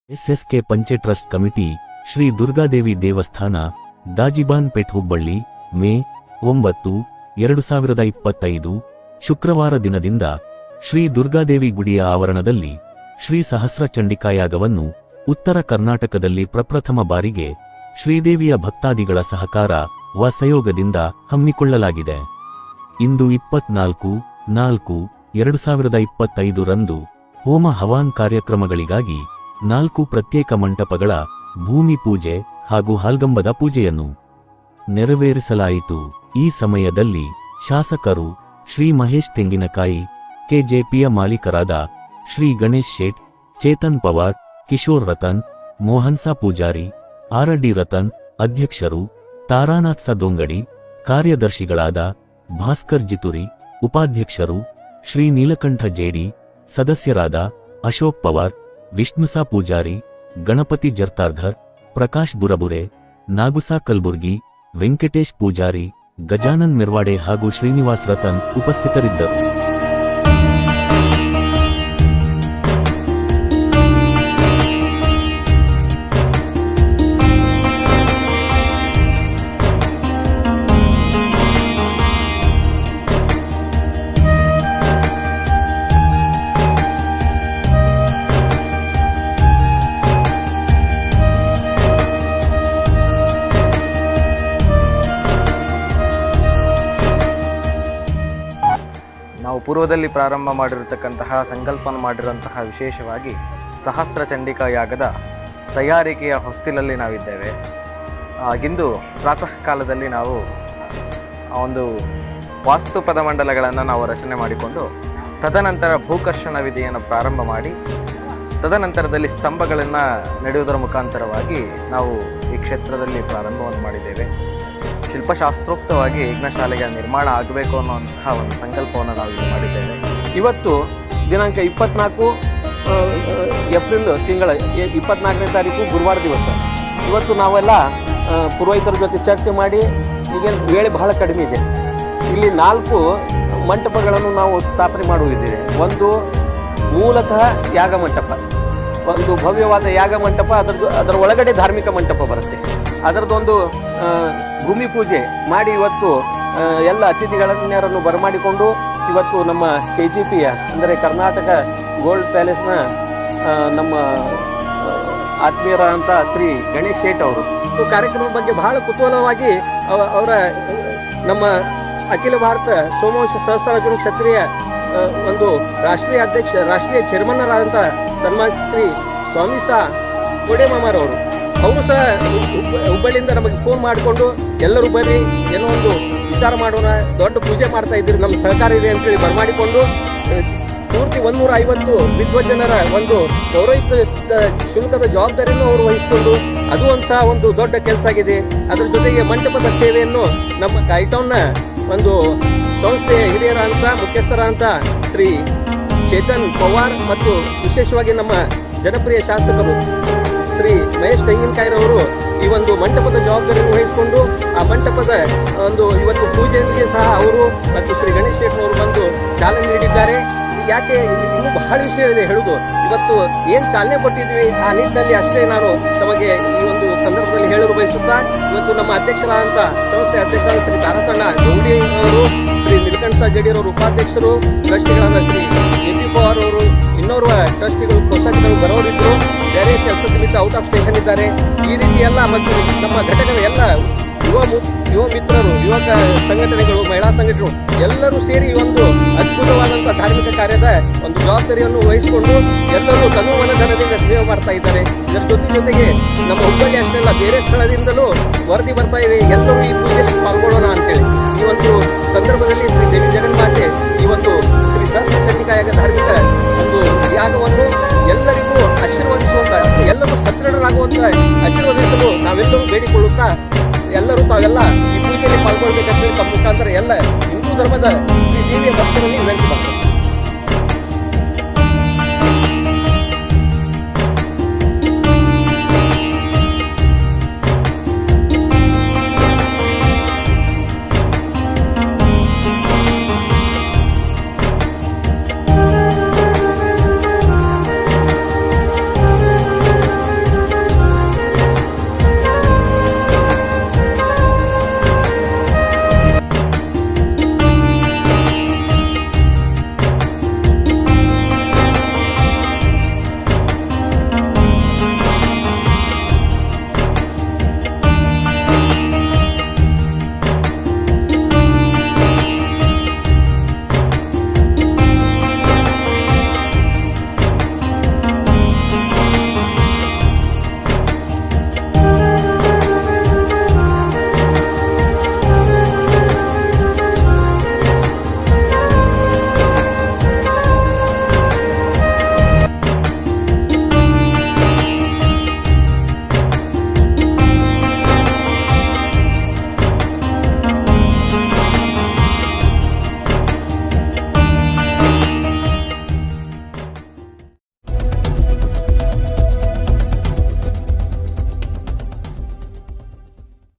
SSK ಪಂಚೆ trust committee Shri Durgadevi ದೇವಸ್ಥಾನ ದಾಜಿಬಾನ್ plate Hubballi May 9, 2025 ಶುಕ್ರವಾರ ದಿನದಿಂದ ಶ್ರೀ ದುರ್ಗಾದೇವಿ ಗುಡಿಯ ಆವರಣದಲ್ಲಿ ಶ್ರೀ ಸಹಸ್ರ ಚಂಡಿಕಾಯಾಗವನ್ನು ಉತ್ತರ ಕರ್ನಾಟಕದಲ್ಲಿ ಪ್ರಪ್ರಥಮ ಬಾರಿಗೆ ಶ್ರೀದೇವಿಯ ಭಕ್ತಾದಿಗಳ ಸಹಕಾರ ವ ಸಹಯೋಗದಿಂದ ಹಮ್ಮಿಕೊಳ್ಳಲಾಗಿದೆ. ಇಂದು 24/4/2025 ರಂದು ಹೋಮ ಹವಾನ್ ಕಾರ್ಯಕ್ರಮಗಳಿಗಾಗಿ 4 ಪ್ರತ್ಯೇಕ ಮಂಟಪಗಳ ಭೂಮಿ ಪೂಜೆ ಹಾಗೂ ಹಾಲ್ಗಂಬದ ಪೂಜೆಯನ್ನು ನೆರವೇರಿಸಲಾಯಿತು. ಈ ಸಮಯದಲ್ಲಿ ಶಾಸಕರು ಶ್ರೀ ಮಹೇಶ್ ತೆಂಗಿನಕಾಯಿ, ಕೆಜೆಪಿಯ ಮಾಲೀಕರಾದ ಶ್ರೀ ಗಣೇಶ್ ಶೇಟ್, ಚೇತನ್ ಪವಾರ್, ಕಿಶೋರ್ ರತನ್, ಮೋಹನ್ಸಾ ಪೂಜಾರಿ, ಆರ್.ಡಿ. ರತನ್, ಅಧ್ಯಕ್ಷರು ತಾರಾನಾಥ್ ದೊಂಗಡಿ, ಕಾರ್ಯದರ್ಶಿಗಳಾದ ಭಾಸ್ಕರ್ ಜಿತುರಿ, ಉಪಾಧ್ಯಕ್ಷರು ಶ್ರೀ ನೀಲಕಂಠ ಜೇಡಿ, ಸದಸ್ಯರಾದ ಅಶೋಕ್ ಪವಾರ್, ವಿಷ್ಣುಸಾ ಪೂಜಾರಿ, ಗಣಪತಿ ಜರ್ತಾರ್ಧರ್, ಪ್ರಕಾಶ್ ಬುರಬುರೆ, ನಾಗುಸಾ ಕಲ್ಬುರ್ಗಿ, ವೆಂಕಟೇಶ್ ಪೂಜಾರಿ, ಗಜಾನನ್ ಮೆರ್ವಾಡೆ ಹಾಗೂ ಶ್ರೀನಿವಾಸ್ ರತನ್ ಉಪಸ್ಥಿತರಿದ್ದರು. ನಾವು ಪೂರ್ವದಲ್ಲಿ ಪ್ರಾರಂಭ ಮಾಡಿರತಕ್ಕಂತಹ ಸಂಕಲ್ಪನ ಮಾಡಿರುವಂತಹ ವಿಶೇಷವಾಗಿ ಸಹಸ್ರ ಚಂಡಿಕಾ ಯಾಗದ ತಯಾರಿಕೆಯ ಹೊಸ್ತಿಲಲ್ಲಿ ನಾವಿದ್ದೇವೆ. ಇಂದು ಪ್ರಾತಃ ಕಾಲದಲ್ಲಿ ನಾವು ಒಂದು ವಾಸ್ತು ಪದಮಂಡಲಗಳನ್ನು ನಾವು ರಚನೆ ಮಾಡಿಕೊಂಡು ತದನಂತರ ಭೂಕರ್ಷಣ ವಿಧಿಯನ್ನು ಪ್ರಾರಂಭ ಮಾಡಿ ತದನಂತರದಲ್ಲಿ ಸ್ತಂಭಗಳನ್ನು ನೆಡುವುದರ ಮುಖಾಂತರವಾಗಿ ನಾವು ಈ ಕ್ಷೇತ್ರದಲ್ಲಿ ಪ್ರಾರಂಭವನ್ನು ಮಾಡಿದ್ದೇವೆ. ಶಿಲ್ಪಶಾಸ್ತ್ರೋಕ್ತವಾಗಿ ಯಜ್ಞಶಾಲೆಗೆ ನಿರ್ಮಾಣ ಆಗಬೇಕು ಅನ್ನುವಂತಹ ಒಂದು ಸಂಕಲ್ಪವನ್ನು ನಾವು ಇಲ್ಲಿ ಮಾಡಿದ್ದೇವೆ. ಇವತ್ತು ದಿನಾಂಕ 24 ಏಪ್ರಿಲ್ ತಿಂಗಳ 24ನೇ ತಾರೀಕು ಗುರುವಾರ ದಿವಸ. ಇವತ್ತು ನಾವೆಲ್ಲ ಪುರೋಹಿತರ ಜೊತೆ ಚರ್ಚೆ ಮಾಡಿ ಈಗೇನು ವೇಳೆ ಬಹಳ ಕಡಿಮೆ ಇದೆ. ಇಲ್ಲಿ 4 ಮಂಟಪಗಳನ್ನು ನಾವು ಸ್ಥಾಪನೆ ಮಾಡುವುದಿದೆ. ಒಂದು ಮೂಲತಃ ಯಾಗ ಮಂಟಪ, ಒಂದು ಭವ್ಯವಾದ ಯಾಗ ಮಂಟಪ, ಅದರ ಒಳಗಡೆ ಧಾರ್ಮಿಕ ಮಂಟಪ ಬರುತ್ತೆ. ಅದರದೊಂದು ಭೂಮಿ ಪೂಜೆ ಮಾಡಿ ಇವತ್ತು ಎಲ್ಲ ಅತಿಥಿಗಳನ್ನೆರನ್ನು ಬರಮಾಡಿಕೊಂಡು ಇವತ್ತು ನಮ್ಮ KGPಯ ಅಂದರೆ ಕರ್ನಾಟಕ ಗೋಲ್ಡ್ ಪ್ಯಾಲೇಸ್ನ ನಮ್ಮ ಆತ್ಮೀಯರಾದಂಥ ಶ್ರೀ ಗಣೇಶ್ ಶೇಟ್ ಅವರು ಕಾರ್ಯಕ್ರಮದ ಬಗ್ಗೆ ಬಹಳ ಕುತೂಹಲವಾಗಿ ಅವರ ನಮ್ಮ ಅಖಿಲ ಭಾರತ ಸೋಮವಂಶ ಸಹಸ್ರಾರ್ಜುನ ಕ್ಷತ್ರಿಯ ಒಂದು ರಾಷ್ಟ್ರೀಯ ಚೇರ್ಮನ್ನರಾದಂಥ ಸನ್ಮಾನ್ಯ ಶ್ರೀ ಸ್ವಾಮಿ ಕೋಡೆ ಮಾಮಾರವರು ಅವರು ಸಹ ಹುಬ್ಬಳ್ಳಿಯಿಂದ ನಮಗೆ ಫೋನ್ ಮಾಡಿಕೊಂಡು ಎಲ್ಲರೂ ಬರ್ರಿ ಏನೋ ಒಂದು ವಿಚಾರ ಮಾಡೋಣ, ದೊಡ್ಡ ಪೂಜೆ ಮಾಡ್ತಾ ಇದ್ದೀರಿ, ನಮ್ಮ ಸಹಕಾರ ಇದೆ ಅಂತೇಳಿ ಬರಮಾಡಿಕೊಂಡು ಪೂರ್ತಿ 150 ವಿದ್ವಜ್ಜನರ ಒಂದು ಗೌರವಯುತ ಶುಲ್ಕದ ಜವಾಬ್ದಾರಿಯನ್ನು ಅವರು ವಹಿಸಿಕೊಂಡು ಅದು ಒಂದು ದೊಡ್ಡ ಕೆಲಸ ಆಗಿದೆ. ಅದರ ಜೊತೆಗೆ ಮಂಟಪದ ಸೇವೆಯನ್ನು ನಮ್ಮ ಕೈಟೌನ್ನ ಒಂದು ಸಂಸ್ಥೆಯ ಹಿರಿಯರಾದಂಥ ಮುಖ್ಯಸ್ಥರಾದಂಥ ಶ್ರೀ ಚೇತನ್ ಪವಾರ್ ಮತ್ತು ವಿಶೇಷವಾಗಿ ನಮ್ಮ ಜನಪ್ರಿಯ ಶಾಸಕರು ಶ್ರೀ ಮಹೇಶ್ ತೆಂಗಿನಕಾಯಿರವರು ಈ ಒಂದು ಮಂಟಪದ ಜವಾಬ್ದಾರಿಯನ್ನು ವಹಿಸಿಕೊಂಡು ಆ ಮಂಟಪದ ಒಂದು ಇವತ್ತು ಪೂಜೆಗೆ ಸಹ ಅವರು ಮತ್ತು ಶ್ರೀ ಗಣೇಶ್ ಶೇಟ್ನವರು ಬಂದು ಚಾಲನೆ ನೀಡಿದ್ದಾರೆ. ಯಾಕೆ ಇನ್ನೂ ಬಹಳ ವಿಷಯ ಇದೆ ಹೇಳುವುದು. ಇವತ್ತು ಏನು ಚಾಲನೆ ಕೊಟ್ಟಿದ್ವಿ ಆ ನಿಟ್ಟಿನಲ್ಲಿ ಅಷ್ಟೇ ನಾನು ತಮಗೆ ಈ ಒಂದು ಸಂದರ್ಭದಲ್ಲಿ ಹೇಳಲು ಬಯಸುತ್ತಾ, ಇವತ್ತು ನಮ್ಮ ಅಧ್ಯಕ್ಷರಾದಂಥ ಸಂಸ್ಥೆ ಅಧ್ಯಕ್ಷರಾದ ಶ್ರೀ ತಾರಸಣ್ಣ ಗೌಡಿ ಅವರು, ಶ್ರೀ ನೀಲಕಂಠ ಜಡಿಯರವರು ಉಪಾಧ್ಯಕ್ಷರು, ಟ್ರಸ್ಟಿಗಳಾದ ಶ್ರೀ JP ಪವಾರ್ ಅವರು, ಇನ್ನೋರ್ವ ಟ್ರಸ್ಟಿಗಳು ಕೋಶಾಧಿಕಾರಿಗಳು ಬರೋರಿದ್ದರು, ಬೇರೆ ಕೆಲಸದ ನಿಮಿತ್ತ ಔಟ್ ಆಫ್ ಸ್ಟೇಷನ್ ಇದ್ದಾರೆ. ಈ ರೀತಿ ಎಲ್ಲ ಮತ್ತು ನಮ್ಮ ಘಟಕದ ಎಲ್ಲ ಯುವ ಮಿತ್ರರು, ಯುವಕ ಸಂಘಟನೆಗಳು, ಮಹಿಳಾ ಸಂಘಟನೆಗಳು ಎಲ್ಲರೂ ಸೇರಿ ಒಂದು ಅದ್ಭುತವಾದಂಥ ಧಾರ್ಮಿಕ ಕಾರ್ಯದ ಒಂದು ಜವಾಬ್ದಾರಿಯನ್ನು ವಹಿಸಿಕೊಂಡು ಎಲ್ಲರೂ ತನು ಮನಧನದಿಂದ ಸೇವೆ ಮಾಡ್ತಾ ಇದ್ದಾರೆ. ಇದರ ಜೊತೆಗೆ ನಮ್ಮ ಹುಬ್ಬಳ್ಳಿ ಅಷ್ಟೇ ಅಲ್ಲ, ಬೇರೆ ಸ್ಥಳದಿಂದಲೂ ವರದಿ ಬರ್ತಾ ಇದೆ, ಎಲ್ಲರೂ ಈ ಪೂಜೆಯಲ್ಲಿ ಪಾಲ್ಗೊಳ್ಳೋಣ ಅಂತೇಳಿ. ಈ ಒಂದು ಸಂದರ್ಭದಲ್ಲಿ ಶ್ರೀ ದೇವಿ ಜಗನ್ಮಾತೆ ಈ ಒಂದು ಶ್ರೀ ಸಹಸ್ರ ಚಂಡಿಕಾಯಾಗ ಧಾರ್ಮಿಕ ಒಂದು ಯಾಗವನ್ನು ಎಲ್ಲರಿಗೂ ಆಶೀರ್ವದಿಸುವಂತ, ಎಲ್ಲರೂ ಸದೃಢರಾಗುವಂತ ಆಶೀರ್ವದಿಸಲು ನಾವೆಲ್ಲರೂ ಬೇಡಿಕೊಳ್ಳುತ್ತಾ ಎಲ್ಲರೂ ತಾವೆಲ್ಲ ಈ ಪೂಜೆಯಲ್ಲಿ ಪಾಲ್ಗೊಳ್ಬೇಕಂತೇಳಿ ತಮ್ಮ ಮುಖಾಂತರ ಎಲ್ಲ ಹಿಂದೂ ಧರ್ಮದ ಶ್ರೀ ದೇವಿಯ ಭಕ್ತರಲ್ಲಿ ವಿನಂತಿ ಮಾಡ್ತಾರೆ.